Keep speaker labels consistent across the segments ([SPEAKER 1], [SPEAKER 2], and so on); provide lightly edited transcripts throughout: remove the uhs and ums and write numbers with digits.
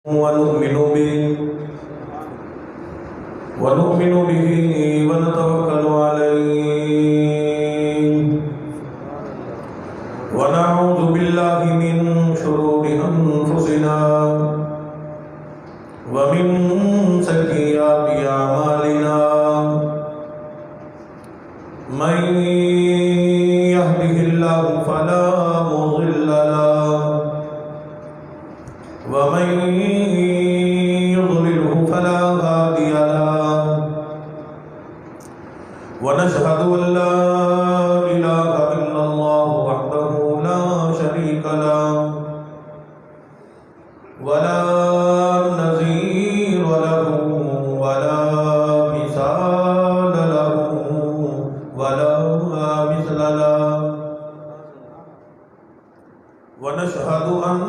[SPEAKER 1] ونؤمن به ونتوكل عليه ونعوذ بالله من شرور أنفسنا ومن سيئات أعمالنا من يهده الله فلا مضل له ومن يضلله فلا هادي له ونشهد أن لا إله إلا الله وحده لا شريك له ولا نظير له ولا مثال له ولا مثل له ونشهد أن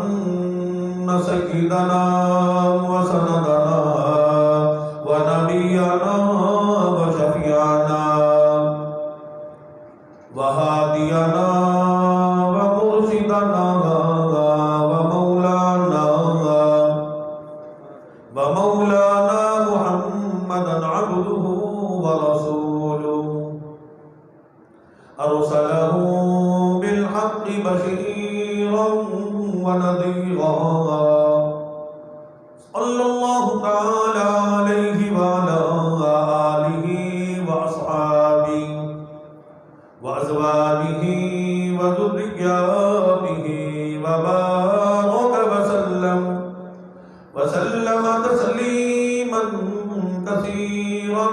[SPEAKER 1] سيدنا وسندنا ونبينا وشفيعنا وهادينا ومرشدنا ومولانا محمدا عبده ورسوله أرسله بالحق بشيرا ونذيرا صلى الله تعالى عليه وعلى آله وأصحابه وأزواجه وذرياته وبارك وسلم تسليما كثيرا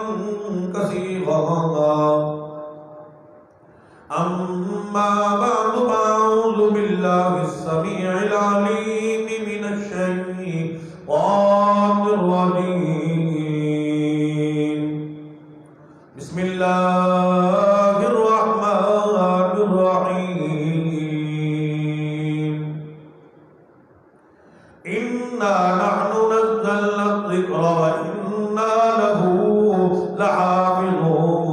[SPEAKER 1] أما بعد فأعوذ بالله السميع العليم من الشيطان الرجيم بسم الله الرحمن الرحيم إنا نحن نزلنا الذكر وإنا له لحافظون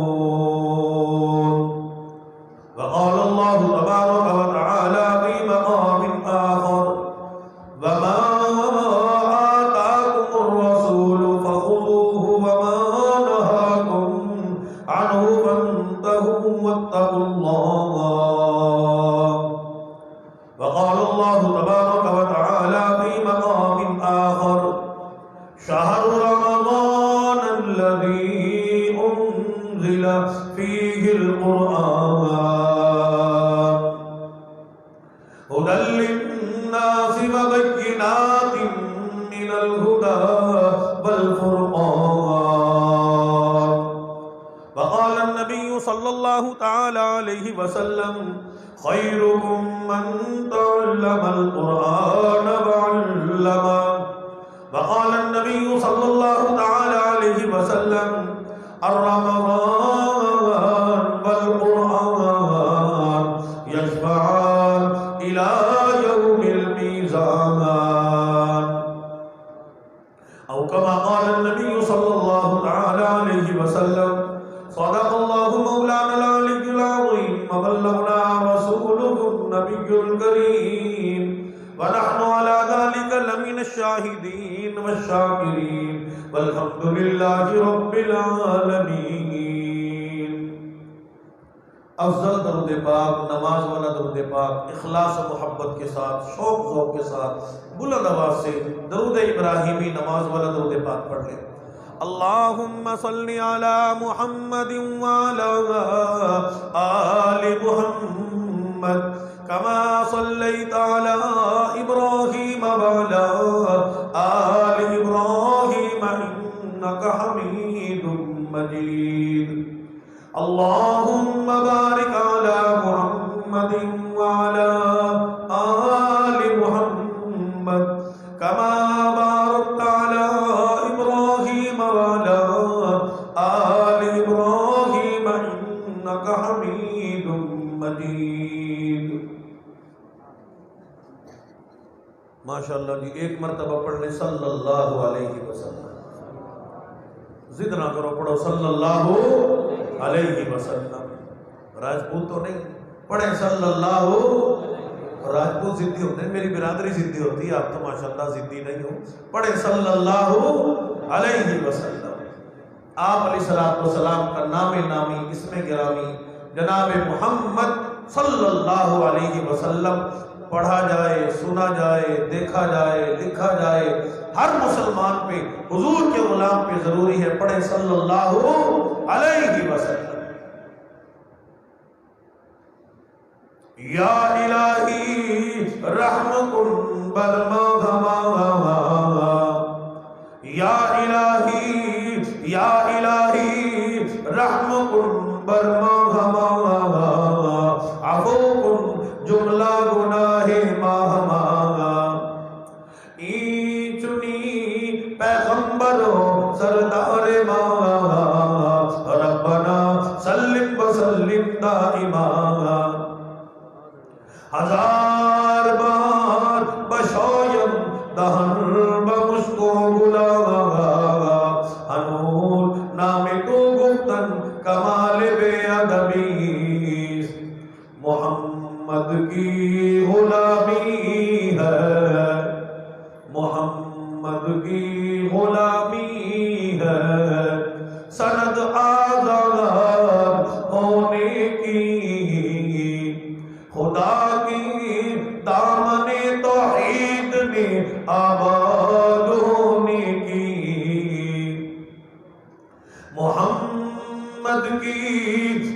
[SPEAKER 1] وقال الله تبارك وتعالى في مقام آخر وما آتاكم الرسول فخذوه وما نهاكم عنه فانتهوا واتقوا الله وقال الله تبارك وتعالى في مقام آخر شهر رمضان الذي أنزل فيه القرآن هدى للناس وبينات من الهدى والفرقان وقال النبي صلى الله تعالى عليه وسلم خيركم من تعلم القرآن وعلمه وقال النبي صلى الله تعالى عليه وسلم الرمضان والقرآن يشفعان إلى يوم الميزان أو كما قال النبي صلى الله تعالى عليه وسلم صدق الله مولانا العلي العظيم وبلغنا رسوله النبي الكريم ونحن على ذلك لمن الشاهدين والشاكرين والحمد لله رب العالمين افضل درود پاک نماز والا درود پاک اخلاص و محبت کے ساتھ شوق ذوق کے ساتھ بلند آواز سے درود ابراہیمی نماز والا درود پاک پڑھ لیں اللهم صل على محمد وعلى آل محمد كما صليت على إبراهيم وعلى آل إبراهيم إنك حميد مجيد اللهم بارك على محمد وعلى آل محمد كما باركت على إبراهيم وعلى آل إبراهيم إنك حميد مجيد ماشاءاللہ جی ایک مرتبہ پڑھ لیں صلی اللہ علیہ وسلم ضد نہ کرو پڑھو صلی اللہ علیہ وسلم راجپوت تو نہیں پڑھیں صلی اللہ راجپوت ضدی ہوتے ہیں، میری برادری ضدی ہوتی ہے، آپ تو ماشاءاللہ ضدی نہیں ہو۔ پڑھے صلی اللہ علیہ وسلم۔ آپ علیہ السلام کا نام نامی، اسم گرامی جناب محمد صلی اللہ علیہ وسلم پڑھا جائے، سنا جائے، دیکھا جائے، لکھا جائے، ہر مسلمان پہ، حضور کے غلام پہ ضروری ہے پڑھے صلی اللہ علیہ وسلم۔ یا الہی رحم کن بر ما، یا الہی رحم کن بر ما، عفو کن جملہ گناہ ما، ای چنی پیغمبر و سردار ما، ربنا سلم وسلم دائما، ہزار بار بشایم دہن بمشکو گلا، ہنور نام تو گفتن کمال بے ادبی، محمد کی غلامی ہے، محمد کی غلامی ہے، سند آزاد ہونے کی، خدا کی دامن توحید میں آباد ہونے کی، محمد کی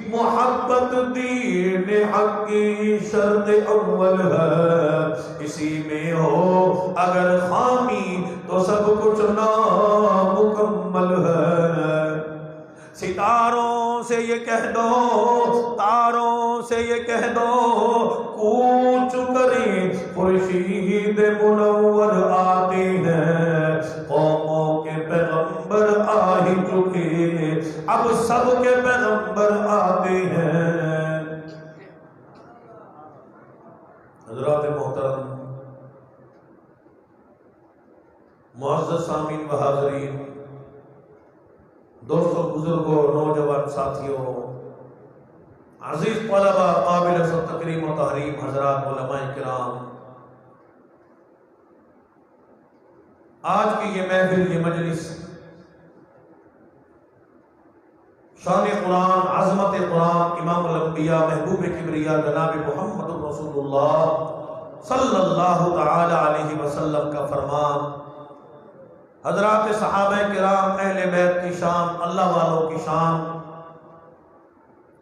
[SPEAKER 1] محبت دین حق کی شرط اول ہے، اسی میں ہو اگر خامی تو سب کچھ نامکمل ہے، ستاروں سے یہ کہہ دو، تاروں سے یہ کہہ دو، کوچ کریں خورشید منور آتے ہیں، قوموں کے پیغمبر آ ہی چکے، اب سب کے پیغمبر آتے ہیں۔ حضرات محترم، معزز سامعین و حاضرین، دوستوں، بزرگوں، نوجوان ساتھیوں، عزیز طلبہ، قابل سب تکریم و تحریم حضرات، علماء کرام، آج کی یہ محفل، یہ مجلس شان قرآن، عظمت قرآن، امام الانبیاء، محبوب کبریا جناب محمد رسول اللہ صلی اللہ تعالی علیہ وسلم کا فرمان، حضرات صحابہ کرام، اہل بیت کی شان، اللہ والوں کی شان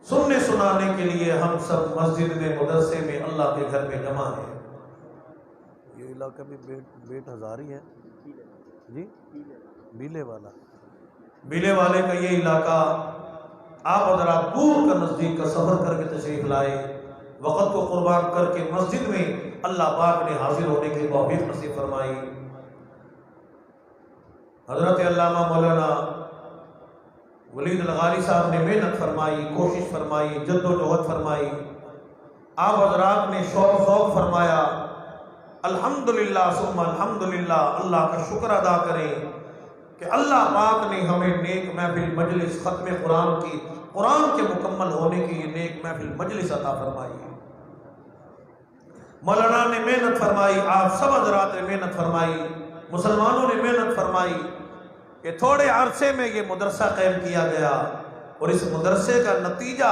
[SPEAKER 1] سننے سنانے کے لیے ہم سب مسجد میں، مدرسے میں، اللہ کے گھر میں جمع ہیں۔ یہ علاقہ بھی بیٹ ہزاری ہے جی، بیلے والا، بیلے والے کا یہ علاقہ، آپ حضرات دور کا نزدیک کا سفر کر کے تشریف لائے، وقت کو قربان کر کے مسجد میں اللہ پاک نے حاضر ہونے کی توفیق نصیب فرمائی۔ حضرت علامہ مولانا ولید الغاری صاحب نے محنت فرمائی، کوشش فرمائی، جد و جہد فرمائی، آپ حضرات نے شوق فرمایا، الحمدللہ ثم الحمدللہ، اللہ کا شکر ادا کریں کہ اللہ پاک نے ہمیں نیک محفل مجلس ختم قرآن کی، قرآن کے مکمل ہونے کی یہ نیک محفل مجلس عطا فرمائی۔ مولانا نے محنت فرمائی، آپ سب حضرات نے محنت فرمائی، مسلمانوں نے محنت فرمائی کہ تھوڑے عرصے میں یہ مدرسہ قائم کیا گیا، اور اس مدرسے کا نتیجہ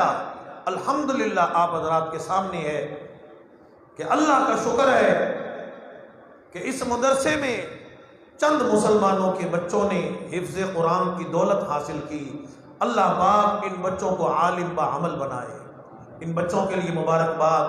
[SPEAKER 1] الحمدللہ آپ حضرات کے سامنے ہے کہ اللہ کا شکر ہے کہ اس مدرسے میں چند مسلمانوں کے بچوں نے حفظ قرآن کی دولت حاصل کی۔ اللہ پاک ان بچوں کو عالم با عمل بنائے، ان بچوں کے لیے مبارکباد،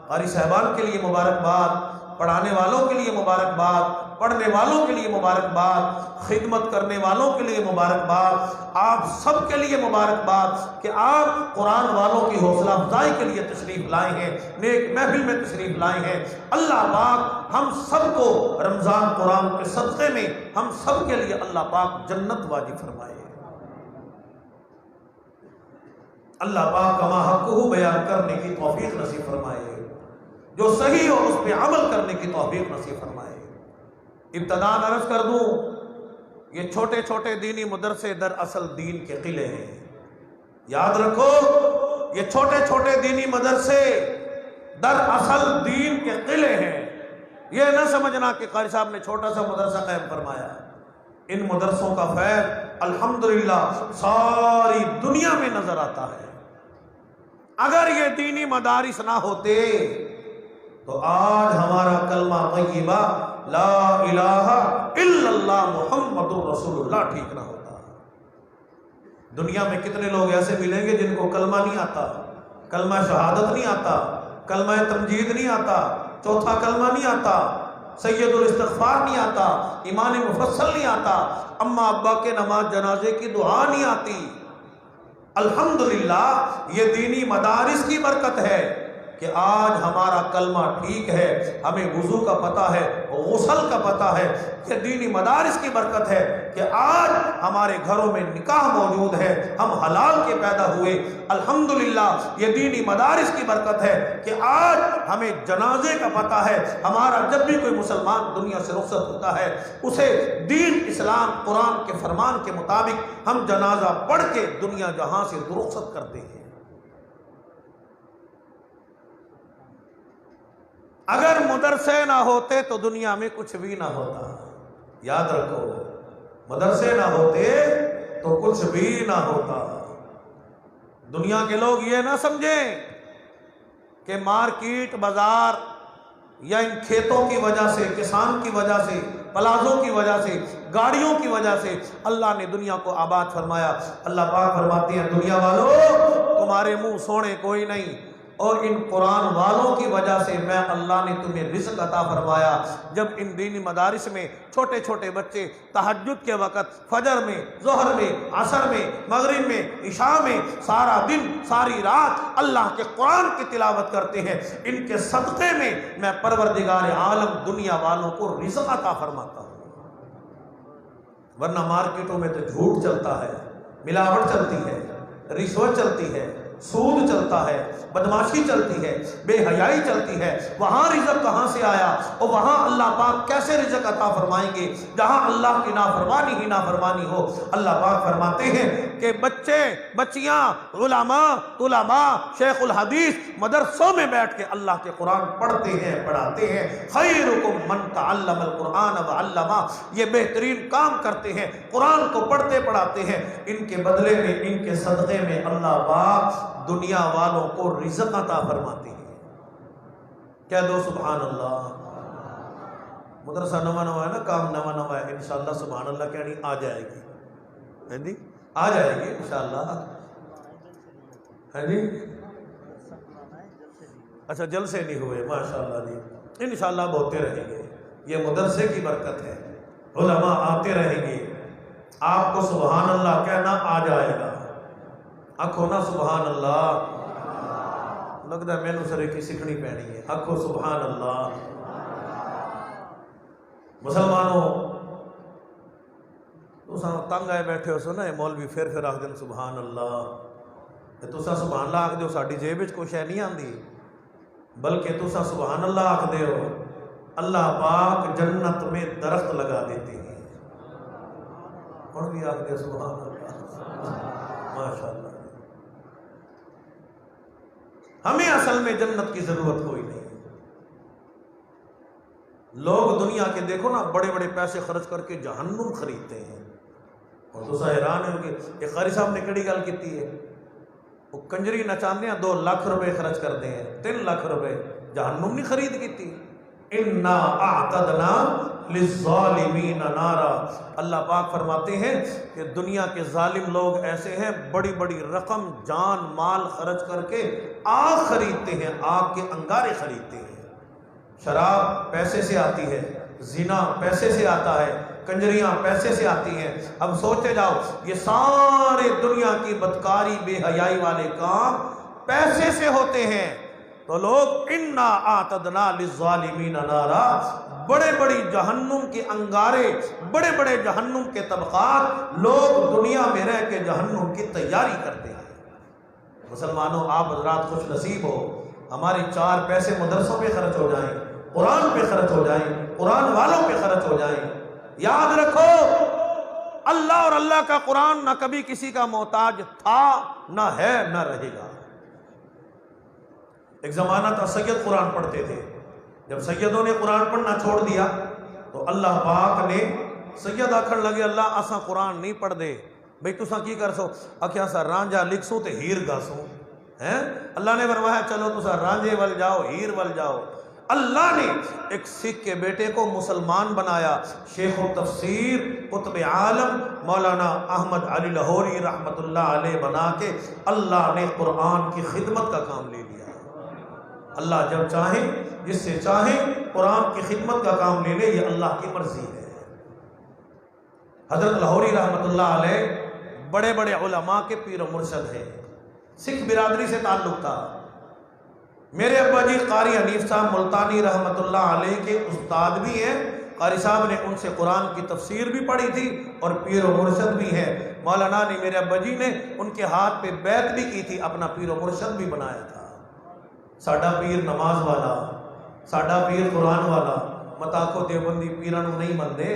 [SPEAKER 1] قاری صاحبان کے لیے مبارکباد، پڑھانے والوں کے لیے مبارکباد، پڑھنے والوں کے لیے مبارکباد، خدمت کرنے والوں کے لیے مبارکباد، آپ سب کے لیے مبارکباد کہ آپ قرآن والوں کی حوصلہ افزائی کے لیے تشریف لائے ہیں، نیک محفل میں تشریف لائے ہیں۔ اللہ پاک ہم سب کو رمضان قرآن کے صدقے میں ہم سب کے لیے اللہ پاک جنت واجب فرمائے۔ اللہ پاک کما حقہ بیان کرنے کی توفیق نصیب فرمائے، جو صحیح ہو اس پہ عمل کرنے کی توفیق نصیب فرمائے۔ ابتداءً عرض کر دوں، یہ چھوٹے چھوٹے دینی مدرسے دراصل دین کے قلعے ہیں۔ یاد رکھو، یہ چھوٹے چھوٹے دینی مدرسے دراصل دین کے قلعے ہیں۔ یہ نہ سمجھنا کہ قاری صاحب نے چھوٹا سا مدرسہ قائم فرمایا، ان مدرسوں کا فیض الحمدللہ ساری دنیا میں نظر آتا ہے۔ اگر یہ دینی مدارس نہ ہوتے تو آج ہمارا کلمہ طیبہ لا الہ الا اللہ محمد رسول اللہ ٹھیک نہ ہوتا۔ دنیا میں کتنے لوگ ایسے ملیں گے جن کو کلمہ نہیں آتا، کلمہ شہادت نہیں آتا، کلمہ تمجید نہیں آتا، چوتھا کلمہ نہیں آتا، سید الاستغفار نہیں آتا، ایمان مفصل نہیں آتا، اماں ابا کے نماز جنازے کی دعا نہیں آتی۔ الحمدللہ یہ دینی مدارس کی برکت ہے کہ آج ہمارا کلمہ ٹھیک ہے، ہمیں وضو کا پتہ ہے، غسل کا پتہ ہے۔ یہ دینی مدارس کی برکت ہے کہ آج ہمارے گھروں میں نکاح موجود ہے، ہم حلال کے پیدا ہوئے۔ الحمدللہ یہ دینی مدارس کی برکت ہے کہ آج ہمیں جنازے کا پتہ ہے، ہمارا جب بھی کوئی مسلمان دنیا سے رخصت ہوتا ہے اسے دین اسلام قرآن کے فرمان کے مطابق ہم جنازہ پڑھ کے دنیا جہاں سے رخصت کرتے ہیں۔ اگر مدرسے نہ ہوتے تو دنیا میں کچھ بھی نہ ہوتا۔ یاد رکھو، مدرسے نہ ہوتے تو کچھ بھی نہ ہوتا۔ دنیا کے لوگ یہ نہ سمجھیں کہ مارکیٹ بازار یا ان کھیتوں کی وجہ سے، کسان کی وجہ سے، پلازوں کی وجہ سے، گاڑیوں کی وجہ سے اللہ نے دنیا کو آباد فرمایا۔ اللہ پاک فرماتے ہیں دنیا والوں تمہارے منہ سونے کوئی نہیں، اور ان قرآن والوں کی وجہ سے میں اللہ نے تمہیں رزق عطا فرمایا۔ جب ان دینی مدارس میں چھوٹے چھوٹے بچے تہجد کے وقت، فجر میں، ظہر میں، عصر میں، مغرب میں، عشاء میں سارا دن ساری رات اللہ کے قرآن کی تلاوت کرتے ہیں، ان کے صدقے میں میں پروردگار عالم دنیا والوں کو رزق عطا فرماتا ہوں۔ ورنہ مارکیٹوں میں تو جھوٹ چلتا ہے، ملاوٹ چلتی ہے، رشوت چلتی ہے، سود چلتا ہے، بدماشی چلتی ہے، بے حیائی چلتی ہے۔ وہاں رزق کہاں سے آیا اور وہاں اللہ پاک کیسے رزق عطا فرمائیں گے جہاں اللہ کی نافرمانی ہی نافرمانی ہو۔ اللہ پاک فرماتے ہیں کہ بچے بچیاں، علماء طلباء، شیخ الحدیث مدرسوں میں بیٹھ کے اللہ کے قرآن پڑھتے ہیں، پڑھاتے ہیں۔ خیرکم من تعلم القرآن وعلمہ، یہ بہترین کام کرتے ہیں، قرآن کو پڑھتے پڑھاتے ہیں۔ ان کے بدلے میں، ان کے صدقے میں اللہ پاک دنیا والوں کو رزق عطا فرماتی ہے۔ کہہ دو سبحان اللہ۔ مدرسہ نواں نواں ہے نا، کام نواں نواں ہے، انشاءاللہ سبحان اللہ کہنی آ جائے گی، ہے جی آ جائے گی انشاءاللہ، ہے جی۔ اچھا جلسے نہیں ہوئے، ماشاءاللہ جی، انشاءاللہ اب ہوتے رہیں گے۔ یہ مدرسے کی برکت ہے، علماء آتے رہیں گے، آپ کو سبحان اللہ کہنا آ جائے گا۔ آنکھوں نا سبحان اللہ، لگتا ہے میں نے سرے کی سکھنی پہنی ہے، آنکھوں سبحان اللہ۔ مسلمانوں تساں تنگ آئے بیٹھے ہو سو نا، مولوی پھر آخ دن سبحان اللہ، تساں سبحان اللہ آخ دے ہو ساڈی جیب وچ کچھ ہے نہیں آندی، بلکہ تساں سبحان اللہ آخ دے ہو اللہ پاک جنت میں درخت لگا دیتے ہیں۔ اور بھی آخ دے سبحان اللہ، ماشاءاللہ۔ ہمیں اصل میں جنت کی ضرورت کوئی نہیں۔ لوگ دنیا کے دیکھو نا بڑے بڑے پیسے خرچ کر کے جہنم خریدتے ہیں، اور تو حیران ہو گے کہ قاری صاحب نے کڑی گل کی ہے، وہ کنجری نچانے ہیں 2 لاکھ روپے خرچ کرتے ہیں، 3 لاکھ روپے، جہنم نہیں خرید کی۔ اِنَّا أَعْتَدْنَا لِلظَّالِمِينَ نَارًا، اللہ پاک فرماتے ہیں کہ دنیا کے ظالم لوگ ایسے ہیں، بڑی بڑی رقم جان مال خرچ کر کے آگ خریدتے ہیں، آگ کے انگارے خریدتے ہیں۔ شراب پیسے سے آتی ہے، زنا پیسے سے آتا ہے، کنجریاں پیسے سے آتی ہیں۔ اب سوچتے جاؤ یہ سارے دنیا کی بدکاری بے حیائی والے کام پیسے سے ہوتے ہیں، تو لوگ اِنَّا أَعْتَدْنَا لِلظَّالِمِينَ نَارًا، بڑے بڑی جہنم کے انگارے، بڑے بڑے جہنم کے طبقات لوگ دنیا میں رہ کے جہنم کی تیاری کرتے ہیں۔ مسلمانوں آپ حضرات خوش نصیب ہو، ہمارے 4 پیسے مدرسوں پہ خرچ ہو جائیں، قرآن پہ خرچ ہو جائیں، قرآن والوں پہ خرچ ہو جائیں۔ یاد رکھو اللہ اور اللہ کا قرآن نہ کبھی کسی کا محتاج تھا، نہ ہے، نہ رہے گا۔ ایک زمانہ تھا سید قرآن پڑھتے تھے، جب سیدوں نے قرآن پڑھنا چھوڑ دیا تو اللہ پاک نے سید آکھن لگے اللہ اساں قرآن نہیں پڑھ دے، بھئی تساں کی کر سو؟ آکھیا سا رانجا لکھ سو تے ہیر گا سو ہیں۔ اللہ نے فرمایا چلو تساں رانجے ول جاؤ، ہیر ول جاؤ۔ اللہ نے ایک سکھ کے بیٹے کو مسلمان بنایا، شیخ التفسیر قطب عالم مولانا احمد علی لاہوری رحمت اللہ علیہ بنا کے اللہ نے قرآن کی خدمت کا کام لے لیا۔ اللہ جب چاہیں جس سے چاہیں قرآن کی خدمت کا کام لے لے، یہ اللہ کی مرضی ہے۔ حضرت لاہوری رحمت اللہ علیہ بڑے بڑے علماء کے پیر و مرشد ہیں، سکھ برادری سے تعلق تھا۔ میرے ابا جی قاری حنیف صاحب ملتانی رحمت اللہ علیہ کے استاد بھی ہیں، قاری صاحب نے ان سے قرآن کی تفسیر بھی پڑھی تھی اور پیر و مرشد بھی ہیں۔ مولانا نے میرے ابا جی نے ان کے ہاتھ پہ بیعت بھی کی تھی، اپنا پیر و مرشد بھی بنایا تھا۔ ساڈا پیر نماز والا، ساڈا پیر قرآن والا، متا کو دیوبندی پیرانو نہیں مندے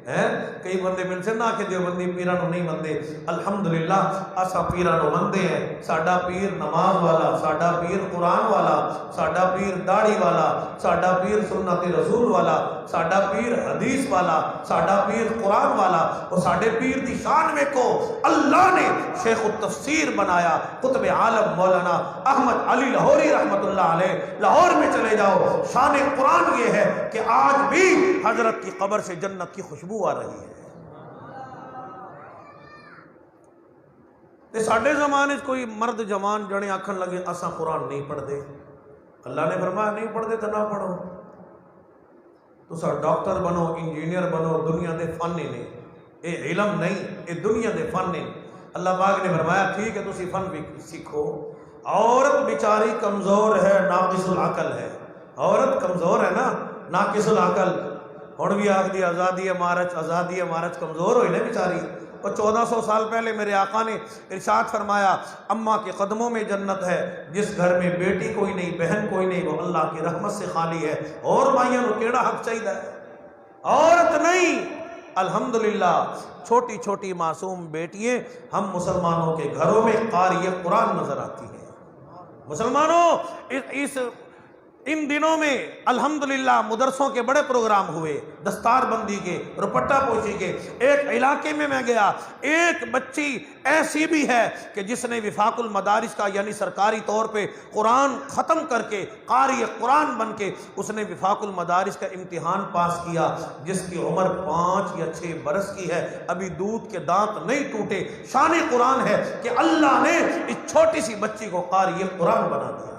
[SPEAKER 1] ہیں، کئی بندے مل سے نہ کہ دیوبندی پیرانو نہیں مندے، الحمدللہ اسا پیرانو مندے ہیں۔ ساڈا پیر نماز والا، ساڈا پیر قرآن والا، ساڈا پیر داڑھی والا، ساڈا پیر سنت رسول والا، ساڈا پیر حدیث والا، ساڈا پیر قرآن والا۔ اور ساڈے پیر دی شان ویکھو، اللہ نے شیخ التفسیر بنایا، قطب عالم مولانا احمد علی لاہوری رحمت اللہ علیہ۔ لاہور میں چلے جاؤ، شان قرآن یہ ہے کہ آج بھی حضرت کی قبر سے جنت کی خوشبو آ رہی ہے۔ تے ساڈے زمانے کوئی مرد جوان جنے آکھن لگے اساں قرآن نہیں پڑھ دے، اللہ نے فرمایا نہیں پڑھ دے تو نہ پڑھو، تسا ڈاکٹر بنو، انجینئر بنو، دنیا دے فن نے، اے علم نہیں، اے دنیا دے فن نے۔ اللہ پاک نے فرمایا ٹھیک ہے تسی فن بھی سیکھو۔ عورت بیچاری کمزور ہے، ناقص العقل ہے، عورت کمزور ہے نا، ناقص العقل۔ ہن بھی آخ دی آزادی مارچ، آزادی مارچ، کمزور ہوئی نا بیچاری۔ اور 1400 سال پہلے میرے آقا نے ارشاد فرمایا اماں کے قدموں میں جنت ہے، جس گھر میں بیٹی کوئی نہیں، بہن کوئی نہیں، وہ اللہ کی رحمت سے خالی ہے۔ اور مائیاں نو کیڑا حق چاہیے؟ عورت نہیں۔ الحمدللہ چھوٹی چھوٹی معصوم بیٹیاں ہم مسلمانوں کے گھروں میں قاری قرآن نظر آتی ہیں۔ مسلمانوں ان دنوں میں الحمدللہ مدرسوں کے بڑے پروگرام ہوئے، دستار بندی کے، رپٹہ پوشی کے۔ ایک علاقے میں گیا، ایک بچی ایسی بھی ہے کہ جس نے وفاق المدارس کا یعنی سرکاری طور پہ قرآن ختم کر کے قاری قرآن بن کے اس نے وفاق المدارس کا امتحان پاس کیا، جس کی عمر 5 یا 6 برس کی ہے، ابھی دودھ کے دانت نہیں ٹوٹے۔ شان قرآن ہے کہ اللہ نے اس چھوٹی سی بچی کو قاری قرآن بنا دیا۔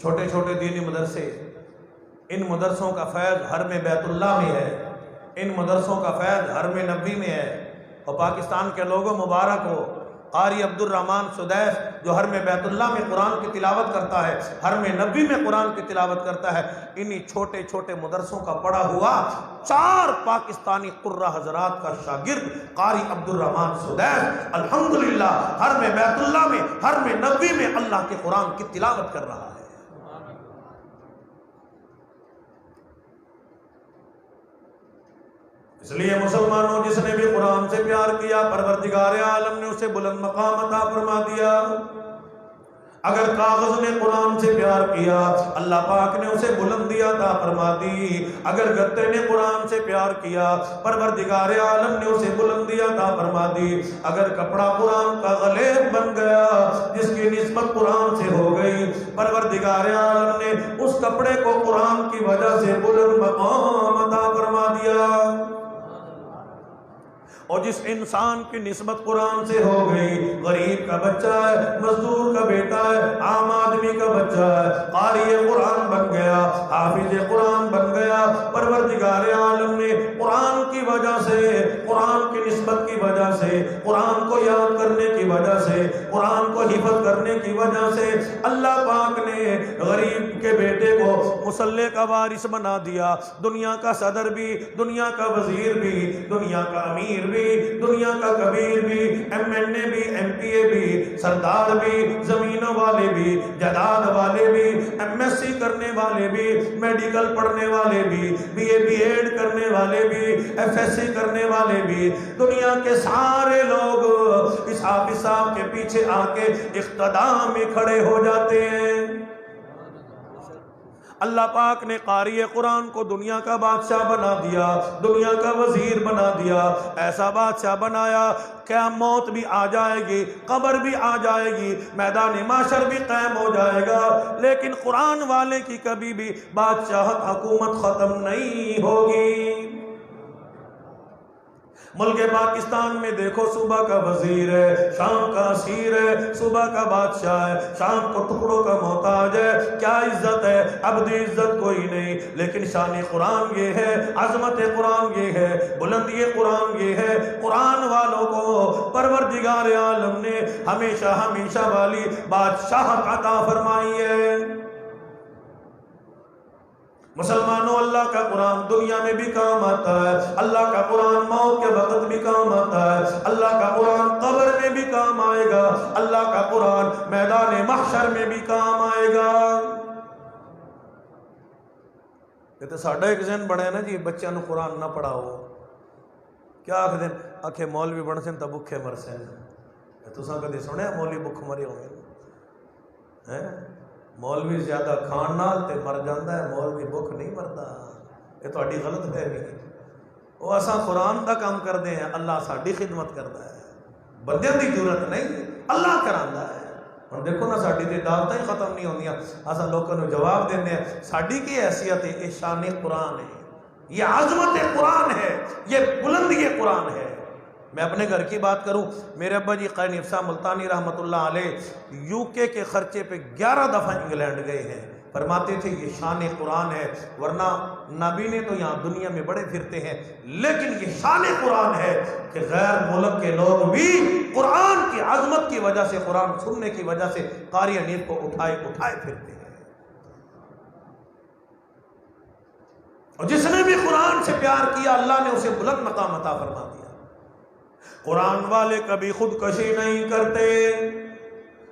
[SPEAKER 1] چھوٹے چھوٹے دینی مدرسے، ان مدرسوں کا فیض حرم بیت اللہ میں ہے، ان مدرسوں کا فیض حرم نبی میں ہے۔ اور پاکستان کے لوگوں مبارک ہو، قاری عبد الرحمن سدیس جو حرم بیت اللہ میں قرآن کی تلاوت کرتا ہے، حرم نبی میں قرآن کی تلاوت کرتا ہے، انہی چھوٹے چھوٹے مدرسوں کا پڑھا ہوا 4 پاکستانی قرہ حضرات کا شاگرد قاری عبد الرحمن سدیس الحمدللہ حرم بیت اللہ میں، حرم نبی میں اللہ کے قرآن کی تلاوت کر رہا ہے۔ اس لیے مسلمانوں جس نے بھی قرآن سے پیار کیا پروردگار عالم نے اسے بلند مقام عطا فرما دیا۔ اگر کاغذ نے قرآن سے پیار کیا اللہ پاک نے اسے بلندی عطا فرما دی۔ اگر گتے نے قرآن سے پیار کیا پروردگار عالم نے اسے بلندی عطا فرما دی۔ اگر کپڑا قرآن کا غلیظ بن گیا جس کی نسبت قرآن سے ہو گئی پروردگار عالم نے اس کپڑے کو قرآن کی وجہ سے بلند مقام عطا فرما دیا۔ اور جس انسان کی نسبت قرآن سے ہو گئی، غریب کا بچہ ہے، مزدور کا بیٹا ہے، عام آدمی کا بچہ ہے، قاری قرآن بن گیا، حافظ قرآن بن گیا، پروردگار عالم نے قرآن کی وجہ سے، قرآن کی نسبت کی وجہ سے، قرآن کو یاد کرنے کی وجہ سے، قرآن کو حفظ کرنے کی وجہ سے اللہ پاک نے غریب کے بیٹے کو مصلے کا وارث بنا دیا۔ دنیا کا صدر بھی، دنیا کا وزیر بھی، دنیا کا امیر بھی، دنیا کا کبیر بھی، ایم این اے بھی، ایم پی اے بھی، سردار بھی، زمینوں والے بھی، جائیداد والے بھی، ایم ایس سی کرنے والے بھی، میڈیکل پڑھنے والے بھی، بی اے بی ایڈ کرنے والے بھی، ایف ایس سی کرنے والے بھی، دنیا کے سارے لوگ اس حافظ صاحب کے پیچھے آ کے اقتدا میں کھڑے ہو جاتے ہیں۔ اللہ پاک نے قاری قرآن کو دنیا کا بادشاہ بنا دیا، دنیا کا وزیر بنا دیا، ایسا بادشاہ بنایا کہ موت بھی آ جائے گی، قبر بھی آ جائے گی، میدان محشر بھی قائم ہو جائے گا، لیکن قرآن والے کی کبھی بھی بادشاہت حکومت ختم نہیں ہوگی۔ ملک پاکستان میں دیکھو، صبح کا وزیر ہے، شام کا اسیر ہے، صبح کا بادشاہ ہے، شام کو ٹکڑوں کا محتاج ہے۔ کیا عزت ہے؟ ابدی عزت کوئی نہیں، لیکن شان قرآن یہ ہے، عظمت قرآن یہ ہے، بلندی قرآن یہ ہے۔ قرآن والوں کو پروردگار عالم نے ہمیشہ ہمیشہ والی بادشاہت عطا فرمائی ہے۔ مسلمانوں، اللہ کا قرآن دنیا میں بھی کام آتا ہے، اللہ کا قرآن موت کے وقت بھی کام آتا ہے، اللہ کا قرآن قبر میں بھی کام آئے گا، اللہ کا قرآن میدان محشر میں بھی کام آئے گا۔ یہ تو ساڈا ایک ذہن بڑا ہے نا جی، بچوں نو قرآن نہ پڑھاؤ، کیا آخ دین آکھے مولوی بن سن تو بھوکے مر سن۔ تساں کدی سنیا مولوی بھوک مرے ہوئے؟ مولوی زیادہ کھان نال تے مر جاندا ہے، مولوی بھوک نہیں مردا۔ یہ تہاڈی غلط فہمی ہے۔ وہ اساں قرآن دا کام کردے ہیں، اللہ ساڈی خدمت کردا ہے، بندیاں دی ضرورت نہیں، اللہ کراندا ہے۔ ہن دیکھو نا، ساڈی تے دعوتاں ہی ختم نہیں ہوندیاں، اساں لوکاں نوں جواب دیندے ہیں۔ ساڈی کی حیثیت ہے؟ یہ شان قرآن ہے، یہ عظمت قرآن ہے، یہ بلندی قرآن ہے۔ میں اپنے گھر کی بات کروں، میرے ابا جی قائن افسا ملتانی رحمۃ اللہ علیہ UK کے خرچے پہ 11 دفعہ انگلینڈ گئے ہیں، فرماتے تھے یہ شان قرآن ہے، ورنہ نابینے تو یہاں دنیا میں بڑے پھرتے ہیں، لیکن یہ شان قرآن ہے کہ غیر ملک کے لوگ بھی قرآن کی عظمت کی وجہ سے، قرآن سننے کی وجہ سے قاری حنیف کو اٹھائے پھرتے ہیں۔ اور جس نے بھی قرآن سے پیار کیا، اللہ نے اسے بلند مقام عطا فرما دیا۔ قرآن والے کبھی خودکشی نہیں کرتے،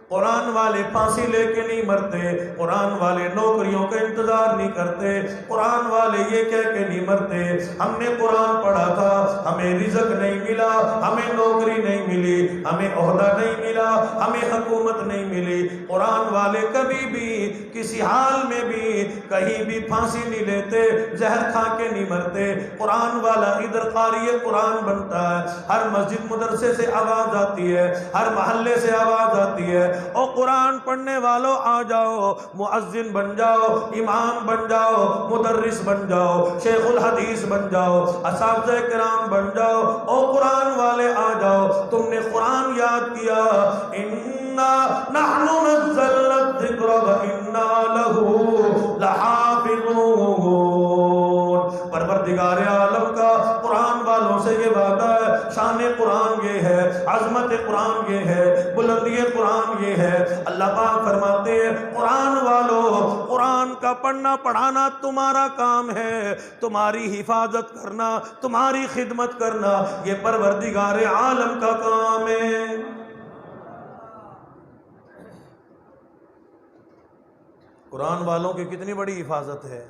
[SPEAKER 1] قرآن والے پھانسی لے کے نہیں مرتے، قرآن والے نوکریوں کا انتظار نہیں کرتے، قرآن والے یہ کہہ کے نہیں مرتے ہم نے قرآن پڑھا تھا، ہمیں رزق نہیں ملا، ہمیں نوکری نہیں ملی، ہمیں عہدہ نہیں ملا، ہمیں حکومت نہیں ملی۔ قرآن والے کبھی بھی کسی حال میں بھی کہیں بھی پھانسی نہیں لیتے، زہر کھا کے نہیں مرتے۔ قرآن والا ادھر قاری قرآن بنتا ہے، ہر مسجد مدرسے سے آواز آتی ہے، ہر محلے سے آواز آتی ہے، او قرآن پڑھنے والوں آ جاؤ، مؤذن بن جاؤ، امام بن جاؤ، مدرس بن جاؤ، شیخ الحدیث بن جاؤ، اساتذہ کرام بن جاؤ، او قرآن والے آ جاؤ۔ تم نے قرآن یاد کیا، انا نحن نزلنا الذکر وانا لہ لحافظون۔ پروردگار عالم کا قرآن والوں سے یہ وعدہ ہے، شان قرآن یہ ہے، عظمت قرآن یہ ہے، بلندی قرآن یہ ہے۔ اللہ پاک فرماتے ہیں قرآن والوں، قرآن کا پڑھنا پڑھانا تمہارا کام ہے، تمہاری حفاظت کرنا، تمہاری خدمت کرنا یہ پروردگار عالم کا کام ہے۔ قرآن والوں کی کتنی بڑی حفاظت ہے۔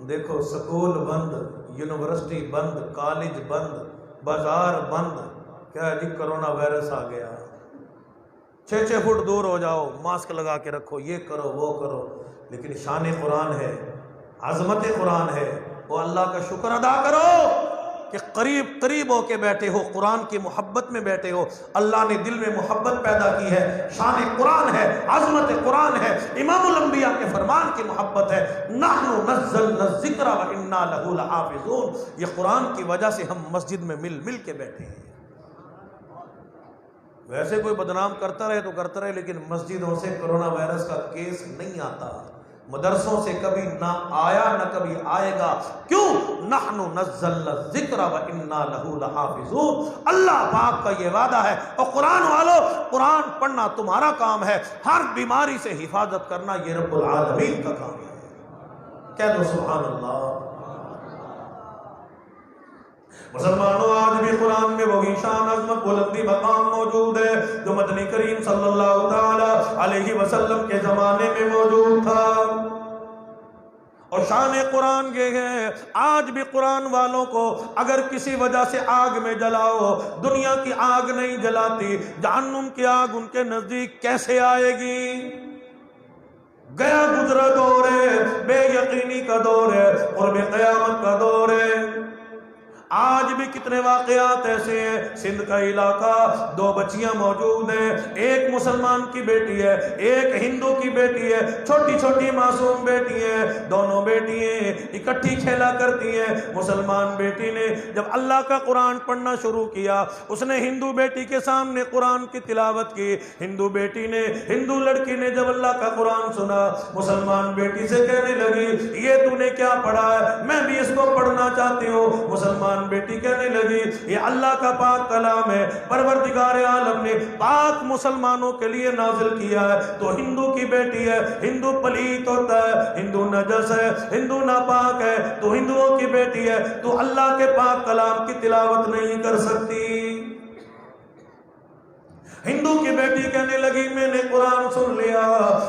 [SPEAKER 1] دیکھو، سکول بند، یونیورسٹی بند، کالج بند، بازار بند، کیا جی کرونا وائرس آ گیا، 6 فٹ دور ہو جاؤ، ماسک لگا کے رکھو، یہ کرو وہ کرو، لیکن شان قرآن ہے، عظمت قرآن ہے، وہ اللہ کا شکر ادا کرو کہ قریب قریب ہو کے بیٹھے ہو، قرآن کی محبت میں بیٹھے ہو، اللہ نے دل میں محبت پیدا کی ہے، شان قرآن ہے، عظمت قرآن ہے، امام الانبیاء کے فرمان کی محبت ہے، نحن نزلنا الذکر وانا لہ لحافظون۔ یہ قرآن کی وجہ سے ہم مسجد میں مل کے بیٹھے ہیں۔ ویسے کوئی بدنام کرتا رہے تو کرتا رہے، لیکن مسجدوں سے کرونا وائرس کا کیس نہیں آتا، مدرسوں سے کبھی نہ آیا نہ کبھی آئے گا۔ کیوں؟ نحن نزلنا الذکر وانا لہ لحافظون۔ اللہ پاک کا یہ وعدہ ہے۔ اور قرآن والوں، قرآن پڑھنا تمہارا کام ہے، ہر بیماری سے حفاظت کرنا یہ رب العالمین کا کام ہے۔ کہہ دو سبحان اللہ۔ مسلمانوں، آج بھی قرآن میں وہی شان، عظمت، بلندی، مقام موجود ہے جو مدنی کریم صلی اللہ تعالی علیہ وسلم کے زمانے میں موجود تھا۔ اور شان قرآن یہ ہے، آج بھی قرآن والوں کو اگر کسی وجہ سے آگ میں جلاؤ، دنیا کی آگ نہیں جلاتی، جہنم کی آگ ان کے نزدیک کیسے آئے گی؟ گیا گزرا دور ہے، بے یقینی کا دور ہے، قرب قیامت کا دور ہے۔ آج بھی کتنے واقعات ایسے ہیں، سندھ کا علاقہ، دو بچیاں موجود ہیں، ایک مسلمان کی بیٹی ہے، ایک ہندو کی بیٹی ہے، چھوٹی چھوٹی معصوم بیٹی ہیں، دونوں بیٹیاں اکٹھی کھیلا کرتی ہیں۔ مسلمان بیٹی نے جب اللہ کا قرآن پڑھنا شروع کیا، اس نے ہندو بیٹی کے سامنے قرآن کی تلاوت کی، ہندو لڑکی نے جب اللہ کا قرآن سنا، مسلمان بیٹی سے کہنے لگی یہ تو نے کیا پڑھا ہے، میں بھی اس کو پڑھنا چاہتی ہوں۔ مسلمان بیٹی کہنے لگی یہ اللہ کا پاک کلام ہے، پروردگار عالم نے پاک مسلمانوں کے لیے نازل کیا ہے۔ تو ہندو کی بیٹی ہے، ہندو پلیت ہوتا ہے، ہندو نجس ہے، ہندو ناپاک ہے، تو ہندوؤں کی بیٹی ہے، تو اللہ کے پاک کلام کی تلاوت نہیں کر سکتی۔ ہندو کی بیٹی کہنے لگی میں نے قرآن سن لیا،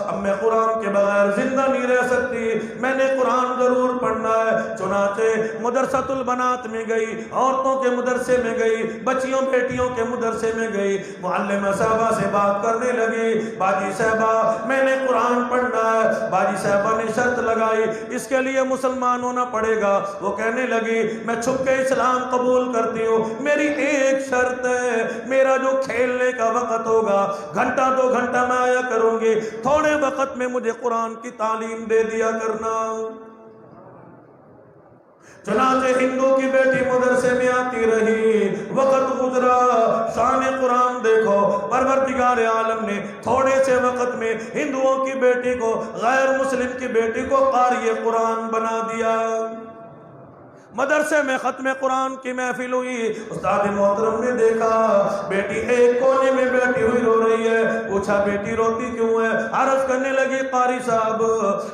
[SPEAKER 1] اب میں قرآن کے بغیر زندہ نہیں رہ سکتی، میں نے قرآن ضرور پڑھنا ہے۔ چنانچہ مدرسۃ البنات میں گئی، عورتوں کے مدرسے میں گئی، بچیوں بیٹیوں کے مدرسے میں گئی، معلمہ صاحبہ سے بات کرنے لگی، باجی صاحبہ میں نے قرآن پڑھنا ہے۔ باجی صاحبہ نے شرط لگائی اس کے لیے مسلمان ہونا پڑے گا۔ وہ کہنے لگی میں چھپ کے اسلام قبول کرتی ہوں، میری ایک شرط ہے، میرا جو کھیلنے کا وقت ہوگا، گھنٹہ 2 گھنٹہ میں آیا کروں گی، تھوڑے وقت میں مجھے قرآن کی تعلیم دے دیا کرنا۔ چنانچہ ہندو کی بیٹی مدرسے میں آتی رہی، وقت گزرا، شان قرآن دیکھو، پروردگار عالم نے تھوڑے سے وقت میں ہندوؤں کی بیٹی کو، غیر مسلم کی بیٹی کو قاری قرآن بنا دیا۔ مدرسے میں ختم قرآن کی محفل ہوئی، استاد محترم نے دیکھا بیٹی ایک کونے میں بیٹھی ہوئی رو رہی ہے، پوچھا بیٹی روتی کیوں ہے؟ عرض کرنے لگی قاری صاحب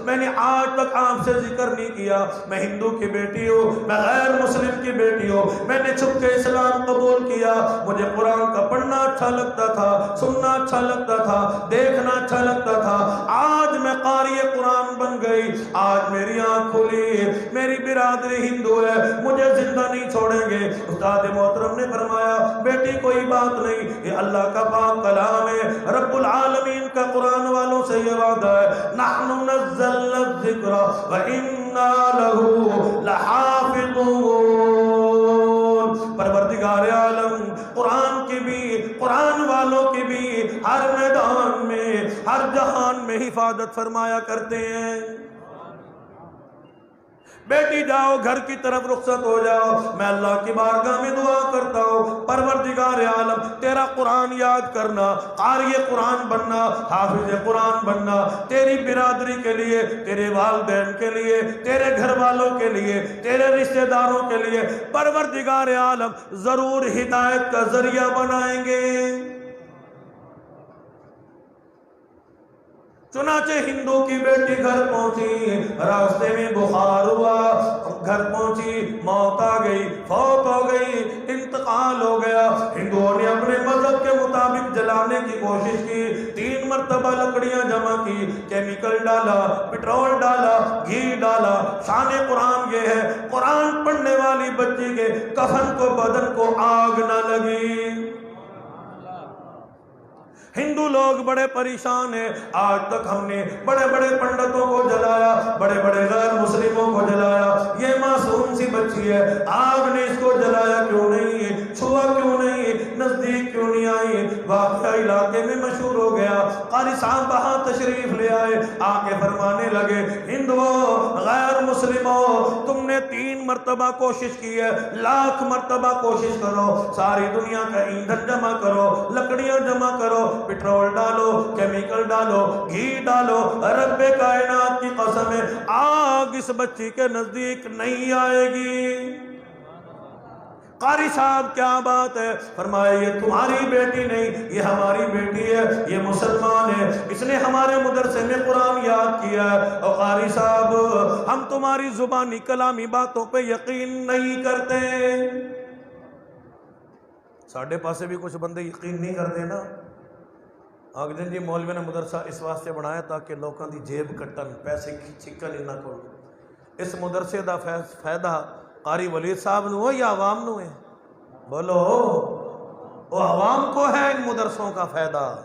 [SPEAKER 1] میں نے آج تک آپ سے ذکر نہیں کیا، میں ہندو کی بیٹی ہوں، میں غیر مسلم کی بیٹی ہوں، میں نے چھپ کے اسلام قبول کیا، مجھے قرآن کا پڑھنا اچھا لگتا تھا، سننا اچھا لگتا تھا، دیکھنا اچھا لگتا تھا، آج میں قاری قرآن بن گئی، آج میری آنکھ کھلی، میری برادری ہندو ہے، مجھے زندہ نہیں چھوڑیں گے۔ استاد محترم نے فرمایا بیٹی کوئی بات نہیں، یہ اللہ کا پاک کلام ہے، رب العالمین کا قرآن والوں سے یہ وعدہ ہے نحن نزلنا الذکر وإنا له لحافظون۔ پروردگار عالم قرآن کی بھی، قرآن والوں کی بھی ہر میدان میں، ہر جہان میں حفاظت فرمایا کرتے ہیں۔ بیٹی جاؤ گھر کی طرف رخصت ہو جاؤ، میں اللہ کی بارگاہ میں دعا کرتا ہوں پروردگار عالم تیرا قرآن یاد کرنا، قاری قرآن بننا، حافظ قرآن بننا، تیری برادری کے لیے، تیرے والدین کے لیے، تیرے گھر والوں کے لیے، تیرے رشتہ داروں کے لیے پروردگار عالم ضرور ہدایت کا ذریعہ بنائیں گے۔ چنانچہ ہندو کی بیٹی گھر پہنچی، راستے میں بخار ہوا، گھر پہنچی، موت آ گئی، فوت ہو گئی، انتقال ہو گیا۔ ہندوؤں نے اپنے مذہب کے مطابق جلانے کی کوشش کی، 3 مرتبہ لکڑیاں جمع کی، کیمیکل ڈالا، پٹرول ڈالا، گھی ڈالا۔ شان قرآن یہ ہے قرآن پڑھنے والی بچی کے کفن کو، بدن کو آگ نہ لگی۔ ہندو لوگ بڑے پریشان ہیں، آج تک ہم نے بڑے بڑے پنڈتوں کو جلایا، بڑے بڑے غیر مسلموں کو جلایا، یہ معصوم سی بچی ہے، آگ نے اس کو جلایا کیوں نہیں، چھوا کیوں نہیں، نزدیک کیوں نہیں آئی؟ واقعہ علاقے میں مشہور ہو گیا، قاری صاحب وہاں تشریف لے آئے، آ کے فرمانے لگے ہندوؤں، غیر مسلموں، تم نے 3 مرتبہ کوشش کی ہے، 1,00,000 مرتبہ کوشش کرو، ساری دنیا کا ایندھن جمع کرو، لکڑیاں جمع کرو، پٹرول ڈالو، کیمیکل ڈالو، گھی ڈالو، رب کائنات کی قسم ہے آگ اس بچی کے نزدیک نہیں آئے گی۔ قاری صاحب کیا بات ہے؟ فرمایا یہ تمہاری بیٹی نہیں، یہ ہماری بیٹی ہے، یہ مسلمان ہے، اس نے ہمارے مدرسے میں قرآن یاد کیا ہے، اور قاری صاحب ہم تمہاری زبانی کلامی باتوں پہ یقین نہیں کرتے۔ ساڑھے پاسے بھی کچھ بندے یقین نہیں کرتے نا، آگدن جی مولوی نے مدرسہ اس واسطے بنایا تاکہ لوگوں دی جیب کٹن، پیسے کی چکن ہی نہ کرو، اس مدرسے دا فائدہ قاری ولید صاحب نو یا عوام نو ہے؟ بولو، وہ عوام کو ہے ان مدرسوں کا فائدہ۔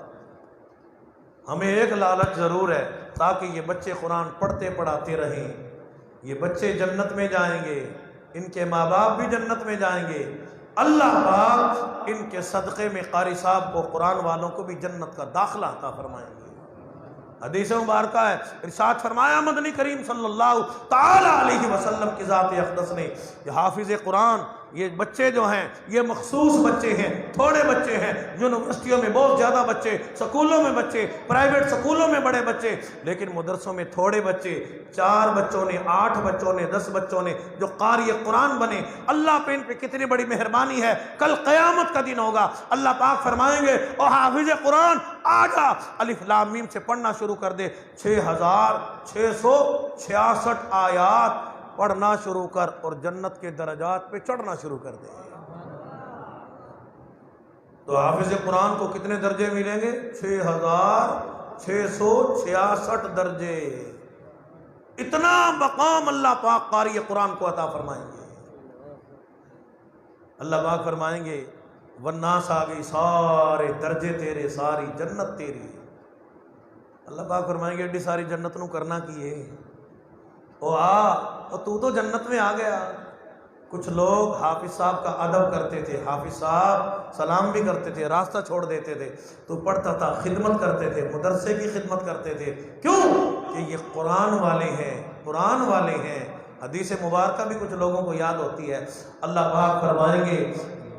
[SPEAKER 1] ہمیں ایک لالچ ضرور ہے تاکہ یہ بچے قرآن پڑھتے پڑھاتے رہیں، یہ بچے جنت میں جائیں گے، ان کے ماں باپ بھی جنت میں جائیں گے، اللہ پاک ان کے صدقے میں قاری صاحب کو، قرآن والوں کو بھی جنت کا داخلہ عطا فرمائیں گے۔ حدیث مبارکہ ہے، ارشاد فرمایا مدنی کریم صلی اللہ تعالی علیہ وسلم کی ذات اقدس نے، یہ حافظ قرآن، یہ بچے جو ہیں یہ مخصوص بچے ہیں، تھوڑے بچے ہیں، یونیورسٹیوں میں بہت زیادہ بچے، سکولوں میں بچے، پرائیویٹ سکولوں میں بڑے بچے، لیکن مدرسوں میں تھوڑے بچے، 4 بچوں نے، 8 بچوں نے، 10 بچوں نے جو قاری قرآن بنے۔ اللہ پہ ان پہ کتنی بڑی مہربانی ہے، کل قیامت کا دن ہوگا، اللہ پاک فرمائیں گے او حافظ قرآن آجا، الف لام میم سے پڑھنا شروع کر دے، 6666 آیات پڑھنا شروع کر اور جنت کے درجات پہ چڑھنا شروع کر دے۔ تو حافظ قرآن کو کتنے درجے ملیں گے؟ 6666 درجے۔ اتنا مقام اللہ پاک قاری قرآن کو عطا فرمائیں گے۔ اللہ پاک فرمائیں گے والناس آ گئی، سارے درجے تیرے، ساری جنت تیری۔ اللہ پاک فرمائیں گے ایڈی ساری جنت نو کرنا کی ہے؟ تو جنت میں آ گیا۔ کچھ لوگ حافظ صاحب کا ادب کرتے تھے، حافظ صاحب سلام بھی کرتے تھے، راستہ چھوڑ دیتے تھے، تو پڑھتا تھا، خدمت کرتے تھے، مدرسے کی خدمت کرتے تھے۔ کیوں؟ کہ یہ قرآن والے ہیں، قرآن والے ہیں۔ حدیث مبارکہ بھی کچھ لوگوں کو یاد ہوتی ہے۔ اللہ پاک فرمائیں گے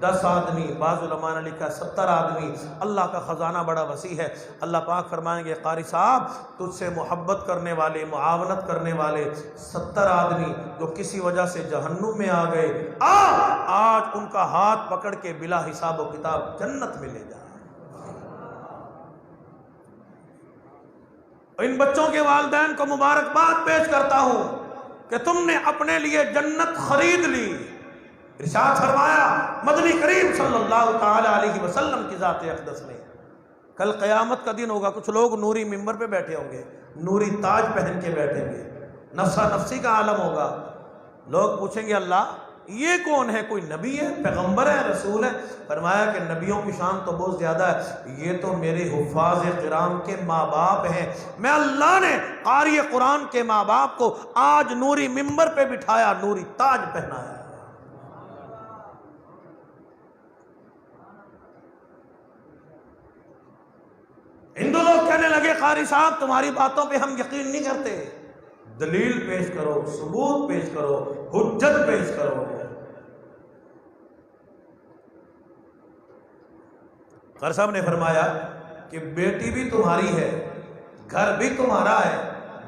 [SPEAKER 1] 10 آدمی، بعض علماء نے لکھا 70 آدمی، اللہ کا خزانہ بڑا وسیع ہے۔ اللہ پاک فرمائیں گے قاری صاحب تجھ سے محبت کرنے والے، معاونت کرنے والے 70 آدمی جو کسی وجہ سے جہنم میں آ گئے، آج ان کا ہاتھ پکڑ کے بلا حساب و کتاب جنت میں لے جا۔ ان بچوں کے والدین کو مبارکباد پیش کرتا ہوں کہ تم نے اپنے لیے جنت خرید لی۔ ارشاد فرمایا مدنی کریم صلی اللہ تعالی علیہ وسلم کی ذات اقدس نے، کل قیامت کا دن ہوگا، کچھ لوگ نوری ممبر پہ بیٹھے ہوں گے، نوری تاج پہن کے بیٹھیں گے، نفسا نفسی کا عالم ہوگا۔ لوگ پوچھیں گے اللہ یہ کون ہے؟ کوئی نبی ہے، پیغمبر ہے، رسول ہے؟ فرمایا کہ نبیوں کی شان تو بہت زیادہ ہے، یہ تو میرے حفاظ کرام کے ماں باپ ہیں۔ میں اللہ نے قاری قرآن کے ماں باپ کو آج نوری ممبر پہ بٹھایا، نوری تاج پہنایا۔ ہندو لوگ کہنے لگے قاری صاحب تمہاری باتوں پہ ہم یقین نہیں کرتے، دلیل پیش کرو، ثبوت پیش کرو، حجت پیش کرو۔ قاری صاحب نے فرمایا کہ بیٹی بھی تمہاری ہے، گھر بھی تمہارا ہے،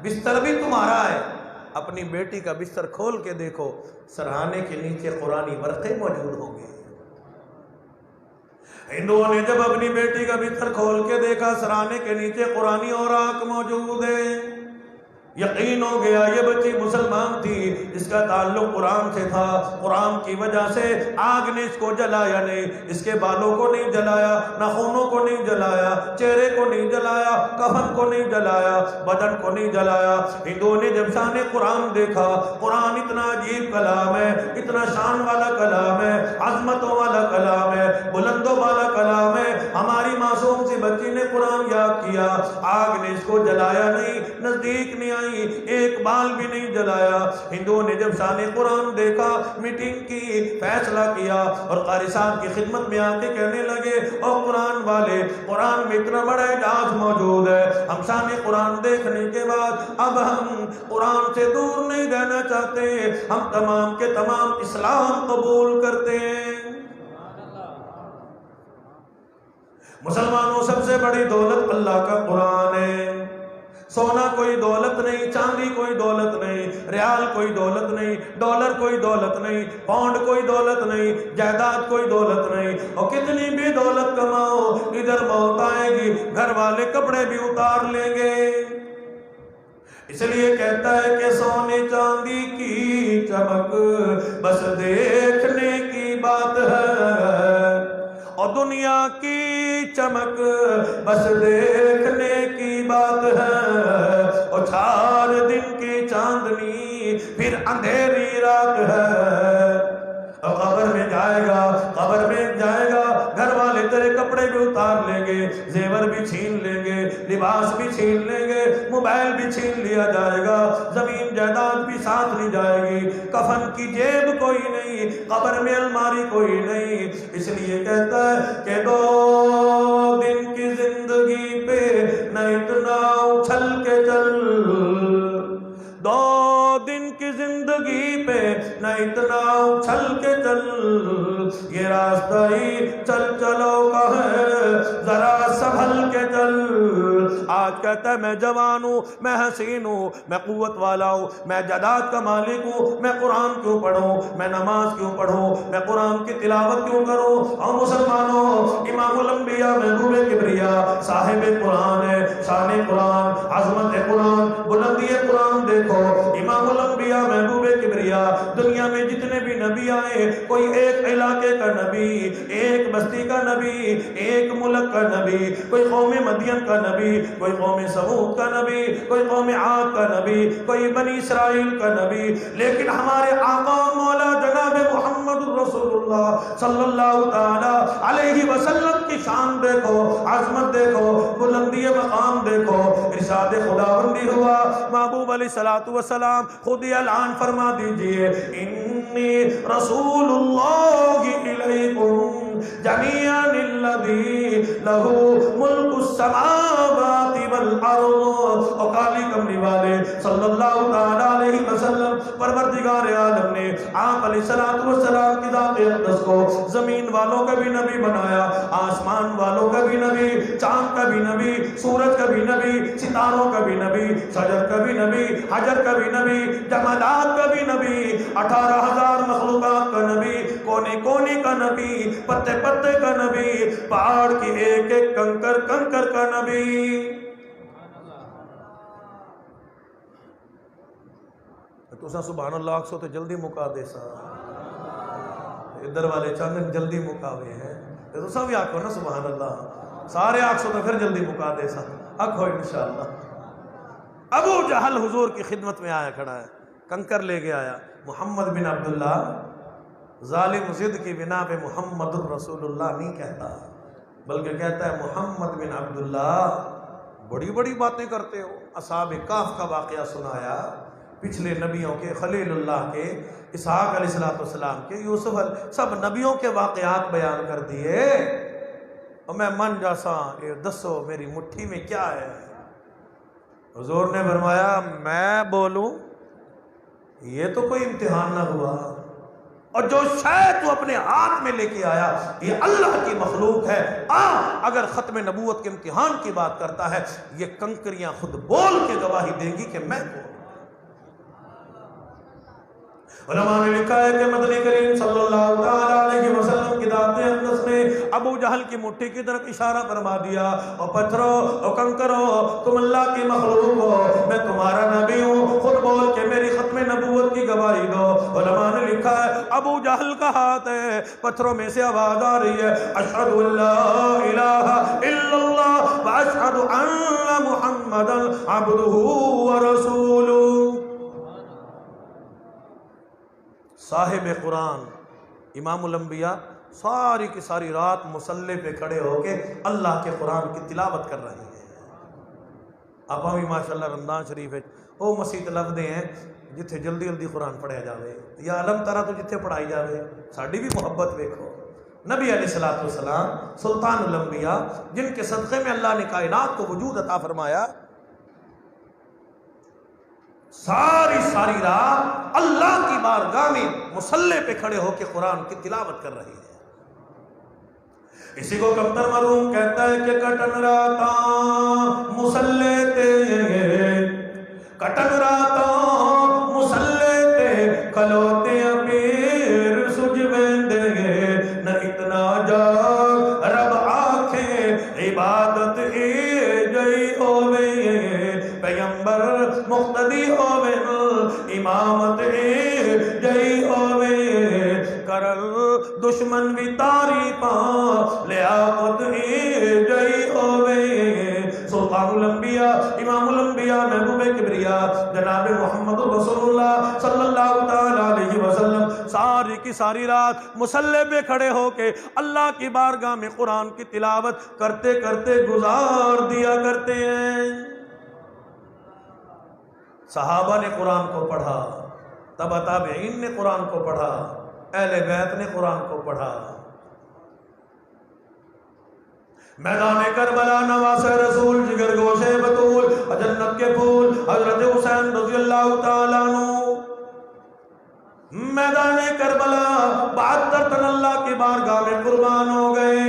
[SPEAKER 1] بستر بھی تمہارا ہے، اپنی بیٹی کا بستر کھول کے دیکھو، سرہانے کے نیچے قرآنی ورقے موجود ہوں گے۔ ہندوؤں نے جب اپنی بیٹی کا بستر کھول کے دیکھا، سرانے کے نیچے قرآنی اوراق موجود ہیں، یقین ہو گیا یہ بچی مسلمان تھی، اس کا تعلق قرآن سے تھا، قرآن کی وجہ سے آگ نے اس کو جلایا نہیں، اس کے بالوں کو نہیں جلایا، ناخنوں کو نہیں جلایا، چہرے کو نہیں جلایا، کفن کو نہیں جلایا، بدن کو نہیں جلایا۔ ہندوؤں نے جب شان قرآن دیکھا، قرآن اتنا عجیب کلام ہے، اتنا شان والا کلام ہے، عظمتوں والا کلام ہے، بلندوں والا کلام ہے، ہماری معصوم سی بچی نے قرآن یاد کیا، آگ نے اس کو جلایا نہیں، نزدیک نہیں آئی، ایک بال بھی نہیں جلایا۔ ہندوؤں نے جب شان قرآن دیکھا، میٹنگ کی، فیصلہ کیا اور قاری صاحب کی خدمت میں آ کے کہنے لگے اور قرآن والے، قرآن میں اتنا بڑا اعجاز موجود ہے، ہم شان قرآن دیکھنے کے بعد اب ہم قرآن سے دور نہیں رہنا چاہتے، ہم تمام کے تمام اسلام قبول کرتے ہیں۔ مسلمانوں سب سے بڑی دولت اللہ کا قرآن ہے۔ سونا کوئی دولت نہیں، چاندی کوئی دولت نہیں، ریال کوئی دولت نہیں، ڈالر کوئی دولت نہیں، پاؤنڈ کوئی دولت نہیں، جائیداد کوئی دولت نہیں، اور کتنی بھی دولت کماؤ ادھر موت آئے گی، گھر والے کپڑے بھی اتار لیں گے۔ اس لیے کہتا ہے کہ سونے چاندی کی چمک بس دیکھنے کی بات ہے، اور دنیا کی چمک بس دیکھنے کی بات ہے، اور 4 دن کی چاندنی پھر اندھیری رات ہے۔ قبر میں جائے گا، قبر میں جائے گا، گھر والے تیرے کپڑے بھی اتار لیں گے، زیور بھی چھین لیں گے، لباس بھی چھین لیں گے، موبائل بھی چھین لیا جائے گا، زمین جائیداد بھی ساتھ لی جائے گی، کفن کی جیب کوئی نہیں، قبر میں الماری کوئی نہیں۔ اس لیے کہتا ہے کہ 2 دن کی زندگی پہ نہ اتنا اچھل کے چل، 2 دن کی زندگی پہ نہ اتنا اچھل کے چل، یہ راستہ ہی چل چلو کا ہے، ذرا سنبھل کے چل۔ آج کہتا ہے میں جوان ہوں، میں حسین ہوں، میں قوت والا ہوں، میں جداد کا مالک ہوں، میں قرآن کیوں پڑھوں، میں نماز کیوں پڑھوں، میں قرآن کی تلاوت کیوں کروں؟ اور مسلمانوں، امام الانبیاء محبوب کبریا صاحب قرآن ہے، شان قرآن، عظمت قرآن، بلندی قرآن دیکھو۔ امام الانبیاء محبوب کبریا، دنیا میں جتنے بھی نبی آئے، کوئی ایک علاقے کا نبی، ایک بستی کا نبی، ایک ملک کا نبی، کوئی قوم مدین کا نبی، کوئی قوم سمود کا نبی، کوئی قوم عاد کا نبی، کوئی بنی اسرائیل کا نبی، لیکن ہمارے آقا مولا جناب محمد رسول اللہ صلی اللہ تعالی علیہ وسلم کی شان دیکھو، عظمت دیکھو، بلندی مقام دیکھو۔ ارشاد خداوندی ہوا، محبوب علیہ السلام خود ہی اعلان فرما دیجئے، انی رسول اللہ الیکم جمیعا الذی لہ ملک السماوات والارض۔ اور کالی کملی والے صلی اللہ تعالی علیہ وسلم، پروردگار عالم نے آپ علیہ السلام کی ذات اقدس کو زمین والوں کا بھی نبی بنایا، آسمان والوں کا بھی نبی، چاند کا بھی نبی، سورج کا بھی نبی، ستاروں کا بھی نبی، شجر کا بھی نبی، حجر کا بھی نبی، جمادات کا بھی نبی، 18,000 مخلوقات کا نبی، کونے کونے کا نبی، پتے پتے کا نبی، پہاڑ کی ایک ایک کنکر کنکر کا نبی۔ تو سا سبحان اللہ آکسو تو جلدی مکا دے سا، ادھر والے چاندن جلدی مکاوے ہیں، تو سب آکھو نا سبحان اللہ، سارے آکسو تو پھر جلدی مکا دے سا، آکھو انشاءاللہ۔ ابو جہل حضور کی خدمت میں آیا کھڑا ہے، کنکر لے کے آیا، محمد بن عبداللہ، ظالم ضد کی بنا پہ محمد الرسول اللہ نہیں کہتا، بلکہ کہتا ہے محمد بن عبداللہ، بڑی بڑی باتیں کرتے ہو۔ اصحاب کہف کا واقعہ سنایا، پچھلے نبیوں کے، خلیل اللہ کے، اسحاق علیہ السلام کے، یوسف سب نبیوں کے واقعات بیان کر دیے، اور میں من جاسا یہ دسو میری مٹھی میں کیا ہے؟ حضور نے فرمایا میں بولوں یہ تو کوئی امتحان نہ ہوا، اور جو شاید تو اپنے ہاتھ میں لے کے آیا یہ اللہ کی مخلوق ہے۔ اگر ختم نبوت کے امتحان کی بات کرتا ہے، یہ کنکریاں خود بول کے گواہی دیں گی کہ میں کون۔ علماء نے لکھا ہے کہ مدنی کریم صلی اللہ علیہ وسلم کی ذات اقدس نے ابو جہل کی مٹھی کی طرف اشارہ فرما دیا، اور پتھرو اور کنکرو تم اللہ کی مخلوق ہو، میں تمہارا نبی ہوں، خود بول کے میری ختم نبوت کی گواہی دو۔ علماء نے لکھا ہے ابو جہل کا ہاتھ ہے، پتھروں میں سے آواز آ رہی ہے، اشہد ان لا الہ الا اللہ واشہد ان محمدا عبدہ ورسولہ۔ صاحب قرآن امام الانبیاء ساری کی ساری رات مصلی پہ کھڑے ہو کے اللہ کے قرآن کی تلاوت کر رہے ہیں۔ آپ بھی ماشاءاللہ رمضان شریف ہے وہ مسیح لفظ ہیں جتھے جلدی جلدی قرآن پڑھیا جاوے، یا علم ترا تو جتھے پڑھائی جاوے، ساڑھی بھی محبت دیکھو۔ نبی علیہ السلام سلطان الانبیاء، جن کے صدقے میں اللہ نے کائنات کو وجود عطا فرمایا، ساری رات اللہ کی بارگاہ میں مصلی پہ کھڑے ہو کے قرآن کی تلاوت کر رہے ہیں۔ اسی کو کمتر مرحوم کہتا ہے کہ کٹن راتا مصلی تے، کٹن راتا مصلی تے کھلوتے پیر سج ویندے، نہ اتنا جاگ رب آنکھیں عبادت اے جئی ہوئے، پیغمبر مقتدی ہوئے، امامت اے جئی ہوئے، کرل دشمن بھی تاری پا لیاقت اے کبریا جناب محمد رسول اللہ صلی اللہ تعالی علیہ وسلم ساری کی ساری رات مصلی پہ کھڑے ہو کے اللہ کی بارگاہ میں قرآن کی تلاوت کرتے کرتے گزار دیا کرتے ہیں۔ صحابہ نے قرآن کو پڑھا، تبع تابعین نے قرآن کو پڑھا، اہل بیت نے قرآن کو پڑھا۔ میدان کربلا نواز رسول جگر گوش بطول جنت کے پھول حضرت حسین رضی اللہ تعالیٰ عنہ میدان کربلا 72 تن اللہ کی بارگاہ میں قربان ہو گئے۔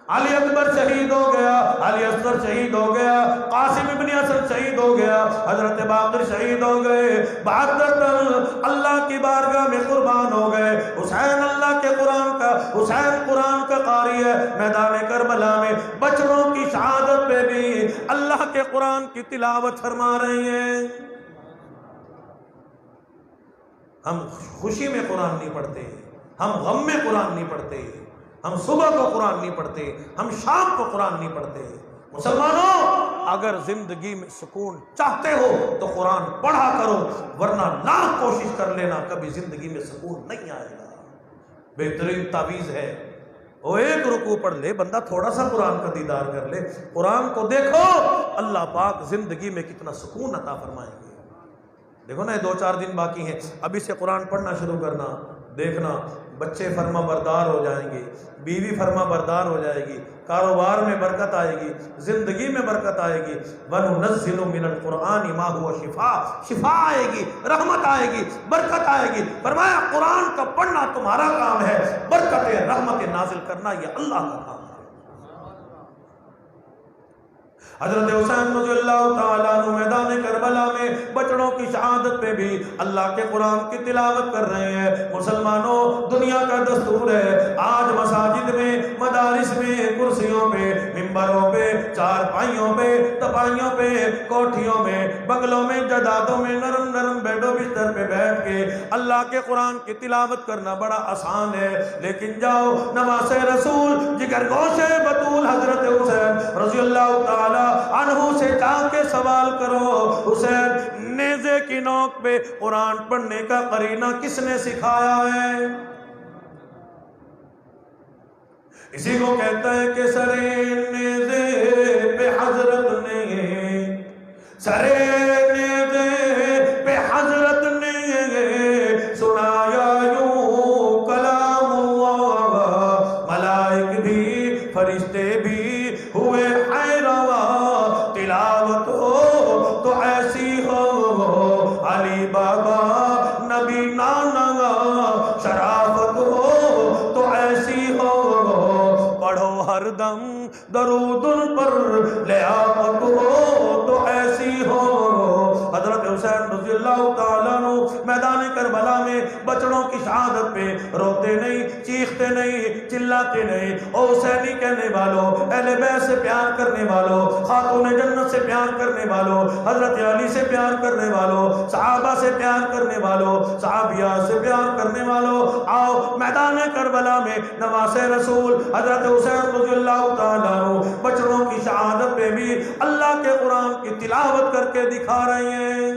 [SPEAKER 1] علی اکبر شہید ہو گیا، علی اصغر شہید ہو گیا، قاسم ابن اسد شہید ہو گیا، حضرت باقر شہید ہو گئے۔ 72 تن اللہ کی بارگاہ میں قربان ہو گئے۔ حسین اللہ کے حسین قرآن کا قاری ہے۔ میدان کربلا میں بچڑوں کی شہادت پہ بھی اللہ کے قرآن کی تلاوت فرما رہے ہیں۔ ہم خوشی میں قرآن نہیں پڑھتے، ہم غم میں قرآن نہیں پڑھتے، ہم صبح کو قرآن نہیں پڑھتے، ہم شام کو قرآن نہیں پڑھتے۔ مسلمانوں، اگر زندگی میں سکون چاہتے ہو تو قرآن پڑھا کرو، ورنہ لاکھ کوشش کر لینا کبھی زندگی میں سکون نہیں آئے گا۔ بہترین تعویذ ہے وہ ایک رکوع پڑھ لے بندہ، تھوڑا سا قرآن کا دیدار کر لے، قرآن کو دیکھو، اللہ پاک زندگی میں کتنا سکون عطا فرمائیں گے۔ دیکھو نا، 2-4 دن باقی ہیں، ابھی سے قرآن پڑھنا شروع کرنا، دیکھنا بچے فرما بردار ہو جائیں گے، بیوی فرما بردار ہو جائے گی، کاروبار میں برکت آئے گی، زندگی میں برکت آئے گی۔ وَنُنَزِّلُ مِنَ الْقُرْآنِ مَا هُوَ شِفَاء، شفا آئے گی، رحمت آئے گی، برکت آئے گی۔ فرمایا قرآن کا پڑھنا تمہارا کام ہے، برکت رحمت نازل کرنا یہ اللہ کا کام ہے۔ حضرت حسین رضی اللہ تعالیٰ عنہ میدان کربلا میں بچڑوں کی شہادت پہ بھی اللہ کے قرآن کی تلاوت کر رہے ہیں۔ مسلمانوں، دنیا کا دستور ہے آج مساجد میں، مدارس میں، کرسیوں پہ، ممبروں پہ، چارپائیوں پہ، تپائیوں پہ، کوٹھیوں میں، بنگلوں میں، جائیدادوں میں نرم نرم بیڈ و بستر پہ بیٹھ کے اللہ کے قرآن کی تلاوت کرنا بڑا آسان ہے، لیکن جاؤ نواز رسول جگر گوش بطول حضرت حسین رضی اللہ تعالیٰ عنہ سے جا کے سوال کرو، حسین نیزے کی نوک پہ قرآن پڑھنے کا قرینہ کس نے سکھایا ہے؟ اسی کو کہتا ہے کہ سرے نیزے پہ حضرت نے، سرے نیزے پہ حضرت نے سنایا یوں کلام اللہ، ملائک بھی فرشتے بھی ہوئے حیران، تلاوت ہو تو ایسی ہو علی بابا نبی نانا، شرافت ہو تو ایسی ہو، پڑھو ہر دم درود ان پر، لیاقت ہو تو ایسی ہو۔ حضرت حسین رضی اللہ تعالیٰ عنہ میدان کربلا میں بچڑوں کی شہادت پہ روتے نہیں، چیختے نہیں، چلاتے نہیں۔ او حسینی کہنے والوں، اہل بیت سے پیار کرنے والوں، خاتون جنت سے پیار کرنے والوں، حضرت علی سے پیار کرنے والوں، صحابہ سے پیار کرنے والوں، صحابیات سے پیار کرنے والوں، آؤ میدان کربلا میں نواز رسول حضرت حسین رضی اللہ تعالیٰ عنہ بچڑوں کی شہادت پہ بھی اللہ کے قرآن کی تلاوت کر کے دکھا رہے ہیں۔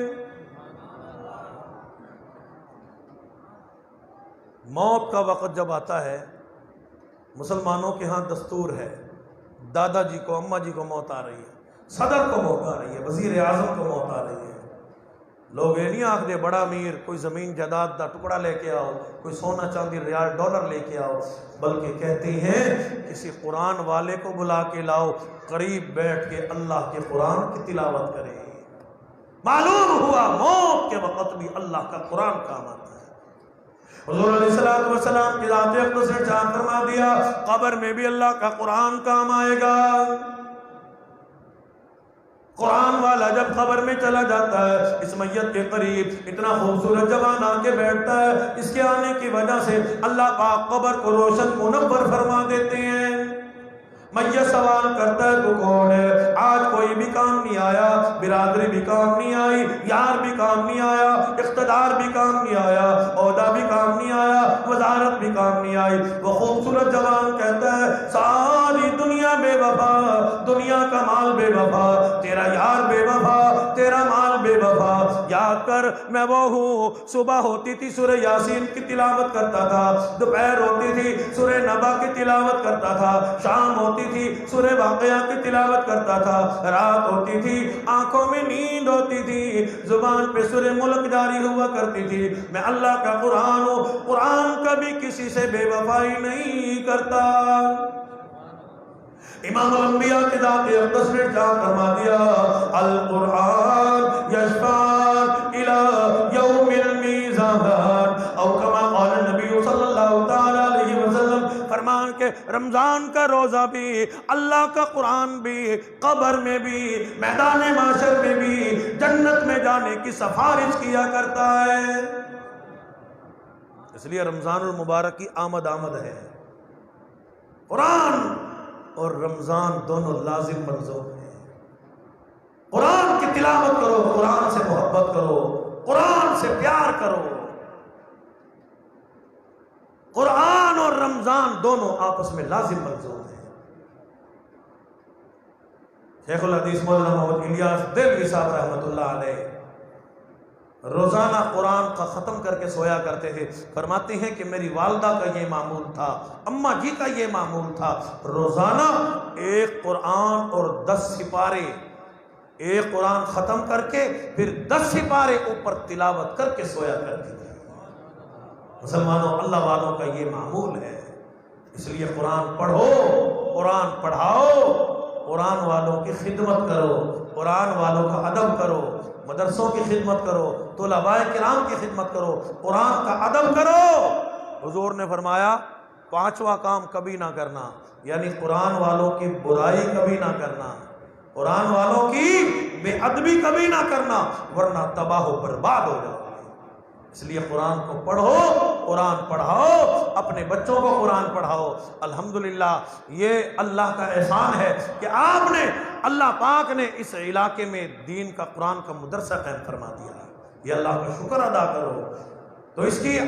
[SPEAKER 1] موت کا وقت جب آتا ہے، مسلمانوں کے ہاں دستور ہے، دادا جی کو، اماں جی کو موت آ رہی ہے، صدر کو موت آ رہی ہے، وزیر اعظم کو موت آ رہی ہے، لوگ یہ نہیں آکھتے بڑا امیر کوئی زمین جائیداد دا ٹکڑا لے کے آؤ، کوئی سونا چاندی ریال ڈالر لے کے آؤ، بلکہ کہتے ہیں کسی قرآن والے کو بلا کے لاؤ، قریب بیٹھ کے اللہ کے قرآن کی تلاوت کرے۔ معلوم ہوا موت کے وقت بھی اللہ کا قرآن کام آتا ہے۔ حضور علیہ السلام کی ذات اقدس نے جان فرما دیا، قبر میں بھی اللہ کا قرآن کام آئے گا۔ قرآن والا جب قبر میں چلا جاتا ہے، اس میت کے قریب اتنا خوبصورت جوان آ کے بیٹھتا ہے، اس کے آنے کی وجہ سے اللہ پاک قبر کو روشن منور فرما دیتے ہیں۔ میت سوال کرتا ہے تو کون ہے؟ آج کوئی بھی کام نہیں آیا، برادری بھی کام نہیں آئی، یار بھی کام نہیں آیا، اقتدار بھی کام نہیں آیا، عہدہ بھی کام نہیں آیا، وزارت بھی کام نہیں آئی۔ وہ خوبصورت جوان کہتا ہے ساری دنیا بے وفا، دنیا کا مال بے وفا، تیرا یار بے وفا، تیرا یاد کر میں وہ ہوں، صبح ہوتی تھی سورہ یاسین کی تلاوت کرتا تھا، دوپہر ہوتی تھی سورہ نبا کی تلاوت کرتا تھا، شام ہوتی تھی سورہ واقعہ کی تلاوت کرتا تھا، رات ہوتی تھی آنکھوں میں نیند ہوتی تھی، زبان پہ سورہ ملک جاری ہوا کرتی تھی۔ میں اللہ کا قرآن ہوں، قرآن کبھی کسی سے بے وفائی نہیں کرتا۔ امام الانبیاء کی ذات اقدس نے کیا فرما دیا، القرآن یشفع الی یوم المیزان، او کما قال النبی صلی اللہ تعالی علیہ وسلم، فرمان کہ رمضان کا روزہ بھی، اللہ کا قرآن بھی، قبر میں بھی، میدان محشر میں بھی جنت میں جانے کی سفارش کیا کرتا ہے۔ اس لیے رمضان المبارک کی آمد ہے۔ قرآن اور رمضان دونوں لازم ملزوم ہیں۔ قرآن کی تلاوت کرو، قرآن سے محبت کرو، قرآن سے پیار کرو۔ قرآن اور رمضان دونوں آپس میں لازم ملزوم ہیں۔ شیخ الحدیث مولانا محمد الیاس دہلوی صاحب رحمۃ اللہ علیہ روزانہ قرآن کا ختم کر کے سویا کرتے تھے۔ فرماتے ہیں کہ میری والدہ کا یہ معمول تھا، اماں جی کا یہ معمول تھا، روزانہ ایک قرآن اور 10 سپارے، ایک قرآن ختم کر کے پھر 10 سپارے اوپر تلاوت کر کے سویا کرتے تھے۔ مسلمانوں، اللہ والوں کا یہ معمول ہے۔ اس لیے قرآن پڑھو، قرآن پڑھاؤ، قرآن والوں کی خدمت کرو، قرآن والوں کا ادب کرو، مدرسوں کی خدمت کرو، طلباء کرام کی خدمت کرو، قرآن کا ادب کرو۔ حضور نے فرمایا 5واں کام کبھی نہ کرنا، یعنی قرآن والوں کی برائی کبھی نہ کرنا، قرآن والوں کی بے ادبی کبھی نہ کرنا، ورنہ تباہ و برباد ہو جاؤ۔ اس لیے قرآن کو پڑھو، قرآن پڑھاؤ، اپنے بچوں کو قرآن پڑھاؤ۔ الحمدللہ یہ اللہ کا احسان ہے کہ آپ نے، اللہ پاک نے اس علاقے میں دین کا، قرآن کا مدرسہ قائم فرما دیا۔ یہ اللہ کا شکر ادا کرو۔ تو اس کی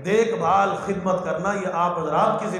[SPEAKER 1] دیکھ بھال، خدمت کرنا یہ آپ حضرات کی ذمہ